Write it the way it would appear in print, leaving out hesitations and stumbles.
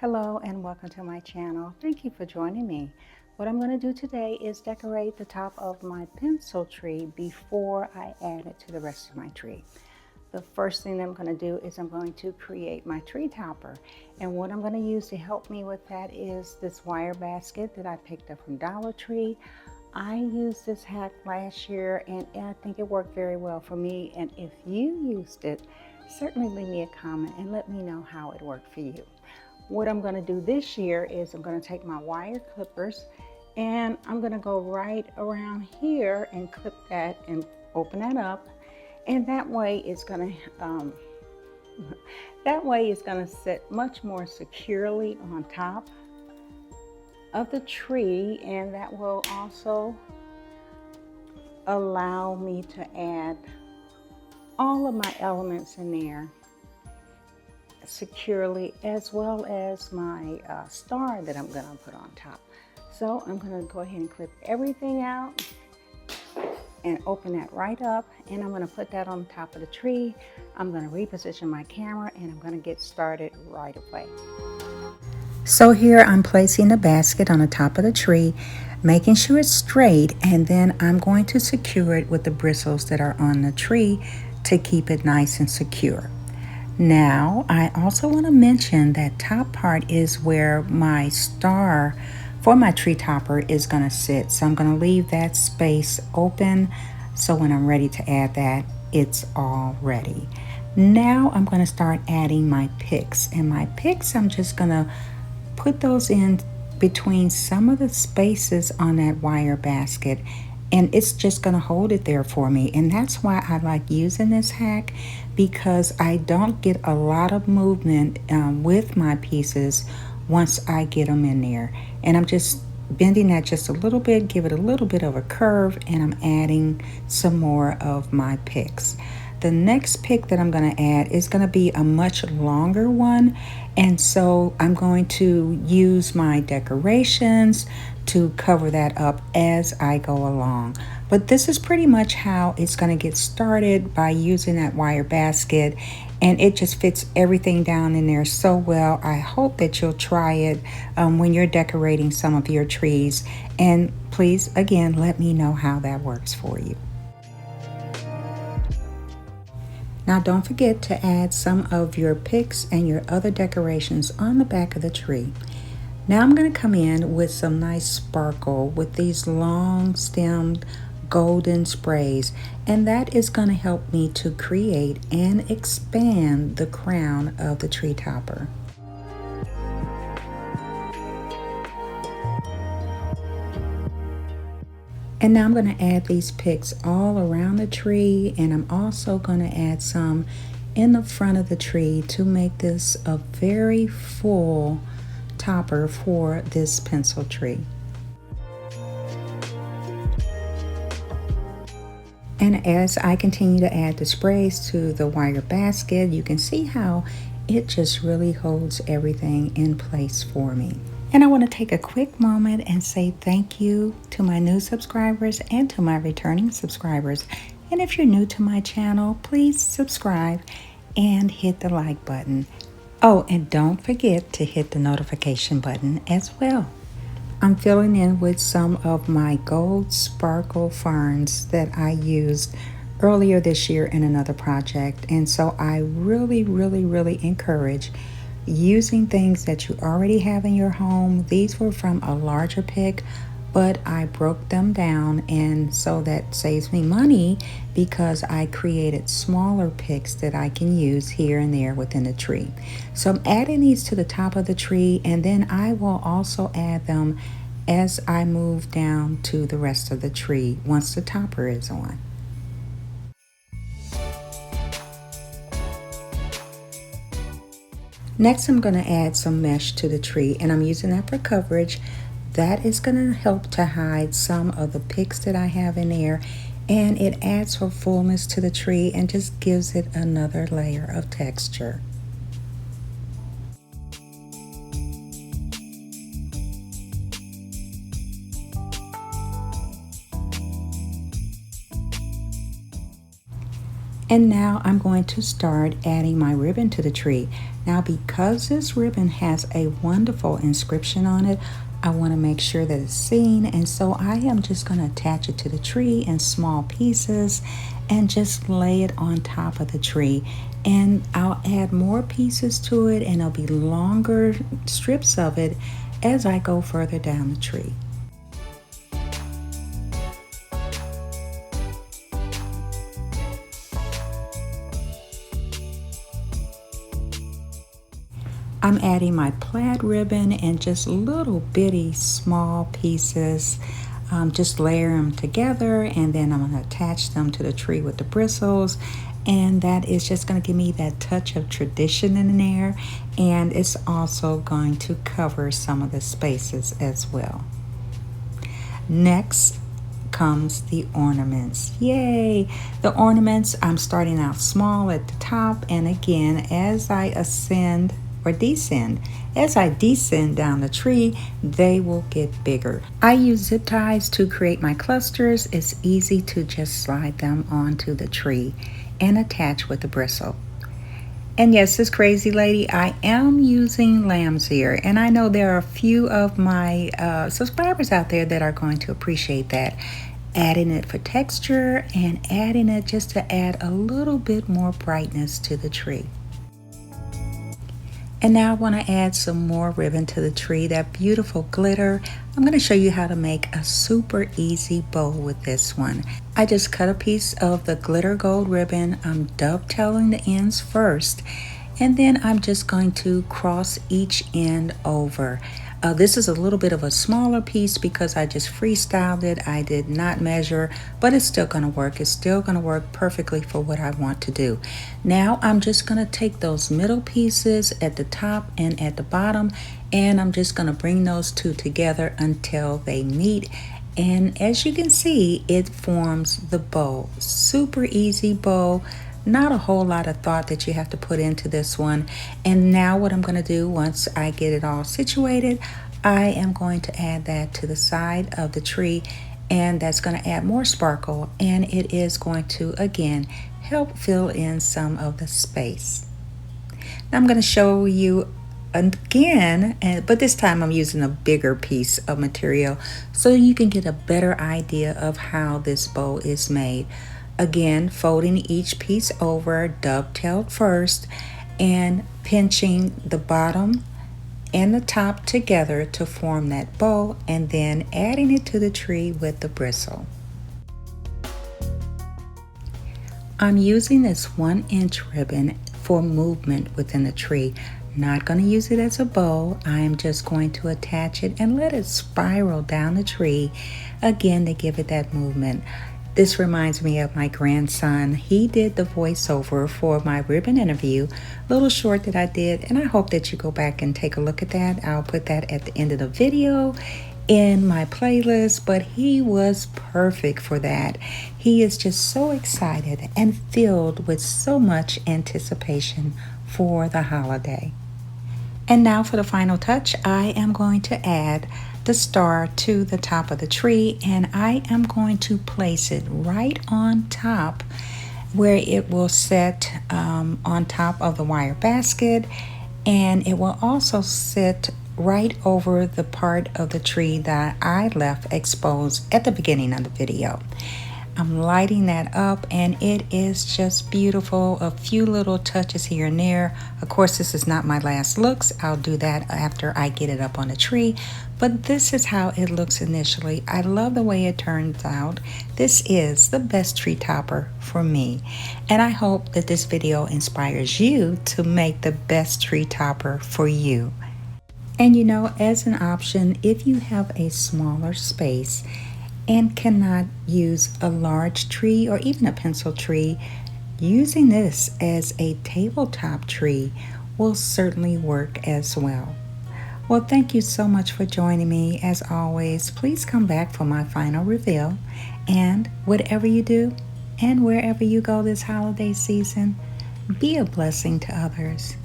Hello and welcome to my channel. Thank you for joining me. What I'm going to do today is decorate the top of my pencil tree before I add it to the rest of my tree. The first thing that I'm going to do is I'm going to create my tree topper, and what I'm going to use to help me with that is this wire basket that I picked up from Dollar Tree. I used this hack last year and I think it worked very well for me, and if you used it, certainly leave me a comment and let me know how it worked for you. What I'm going to do this year is I'm going to take my wire clippers and I'm going to go right around here and clip that and open that up, and that way it's going to sit much more securely on top of the tree, and that will also allow me to add all of my elements in there securely, as well as my star that I'm going to put on top. So I'm going to go ahead and clip everything out and open that right up, and I'm going to put that on the top of the tree. I'm going to reposition my camera and I'm going to get started right away. So here I'm placing the basket on the top of the tree, making sure it's straight, and then I'm going to secure it with the bristles that are on the tree to keep it nice and secure. Now, I also want to mention that top part is where my star for my tree topper is going to sit. So I'm going to leave that space open so when I'm ready to add that, it's all ready. Now I'm going to start adding my picks. And my picks, I'm just going to put those in between some of the spaces on that wire basket, and it's just going to hold it there for me. And that's why I like using this hack, because I don't get a lot of movement with my pieces once I get them in there. And I'm just bending that just a little bit, give it a little bit of a curve, and I'm adding some more of my picks. The next pick that I'm going to add is going to be a much longer one, and so I'm going to use my decorations to cover that up as I go along. But this is pretty much how it's going to get started, by using that wire basket, and it just fits everything down in there so well. I hope that you'll try it when you're decorating some of your trees, and please, again, let me know how that works for you. Now don't forget to add some of your picks and your other decorations on the back of the tree. Now I'm going to come in with some nice sparkle with these long stemmed golden sprays, and that is going to help me to create and expand the crown of the tree topper. And now I'm going to add these picks all around the tree, and I'm also going to add some in the front of the tree to make this a very full topper for this pencil tree. And as I continue to add the sprays to the wire basket, you can see how it just really holds everything in place for me. And I want to take a quick moment and say thank you to my new subscribers and to my returning subscribers. And if you're new to my channel, please subscribe and hit the like button. Oh, and don't forget to hit the notification button as well. I'm filling in with some of my gold sparkle ferns that I used earlier this year in another project. And so I really encourage using things that you already have in your home. These were from a larger pick, but I broke them down, and so that saves me money because I created smaller picks that I can use here and there within the tree. So I'm adding these to the top of the tree, and then I will also add them as I move down to the rest of the tree once the topper is on. Next, I'm going to add some mesh to the tree, and I'm using that for coverage. That is going to help to hide some of the picks that I have in there, and it adds for fullness to the tree and just gives it another layer of texture. And now I'm going to start adding my ribbon to the tree. Now, because this ribbon has a wonderful inscription on it, I want to make sure that it's seen, and so I am just going to attach it to the tree in small pieces and just lay it on top of the tree. And I'll add more pieces to it, and there'll be longer strips of it as I go further down the tree. I'm adding my plaid ribbon and just little bitty small pieces. Just layer them together, and then I'm going to attach them to the tree with the bristles. And that is just going to give me that touch of tradition in there. And it's also going to cover some of the spaces as well. Next comes the ornaments. Yay! The ornaments, I'm starting out small at the top, and again, as I ascend or descend, as I descend down the tree, they will get bigger. I use zip ties to create my clusters. It's easy to just slide them onto the tree and attach with the bristle. And yes, this crazy lady, I am using lamb's ear, and I know there are a few of my subscribers out there that are going to appreciate that. Adding it for texture and adding it just to add a little bit more brightness to the tree. And now I want to add some more ribbon to the tree, that beautiful glitter. I'm going to show you how to make a super easy bow with this one. I just cut a piece of the glitter gold ribbon. I'm dovetailing the ends first, and then I'm just going to cross each end over. This is a little bit of a smaller piece because I just freestyled it. I did not measure, but it's still going to work. It's still going to work perfectly for what I want to do. Now I'm just going to take those middle pieces at the top and at the bottom, and I'm just going to bring those two together until they meet. And as you can see, it forms the bow. Super easy bow. Not a whole lot of thought that you have to put into this one. And now what I'm going to do, once I get it all situated, I am going to add that to the side of the tree, and that's going to add more sparkle, and it is going to again help fill in some of the space. Now I'm going to show you again, but this time I'm using a bigger piece of material so you can get a better idea of how this bow is made. Again, folding each piece over, dovetailed first, and pinching the bottom and the top together to form that bow, and then adding it to the tree with the bristle. I'm using this 1-inch ribbon for movement within the tree. Not going to use it as a bow. I am just going to attach it and let it spiral down the tree, again to give it that movement. This reminds me of my grandson. He did the voiceover for my ribbon interview, little short that I did, and I hope that you go back and take a look at that. I'll put that at the end of the video in my playlist, but he was perfect for that. He is just so excited and filled with so much anticipation for the holiday. And now for the final touch, I am going to add the star to the top of the tree, and I am going to place it right on top where it will sit on top of the wire basket, and it will also sit right over the part of the tree that I left exposed at the beginning of the video. I'm lighting that up, and it is just beautiful. A few little touches here and there. Of course, this is not my last looks. I'll do that after I get it up on the tree, but this is how it looks initially. I love the way it turns out. This is the best tree topper for me, and I hope that this video inspires you to make the best tree topper for you. And you know, as an option, if you have a smaller space and cannot use a large tree or even a pencil tree, using this as a tabletop tree will certainly work as well. Well, thank you so much for joining me. As always, please come back for my final reveal. And whatever you do and wherever you go this holiday season, be a blessing to others.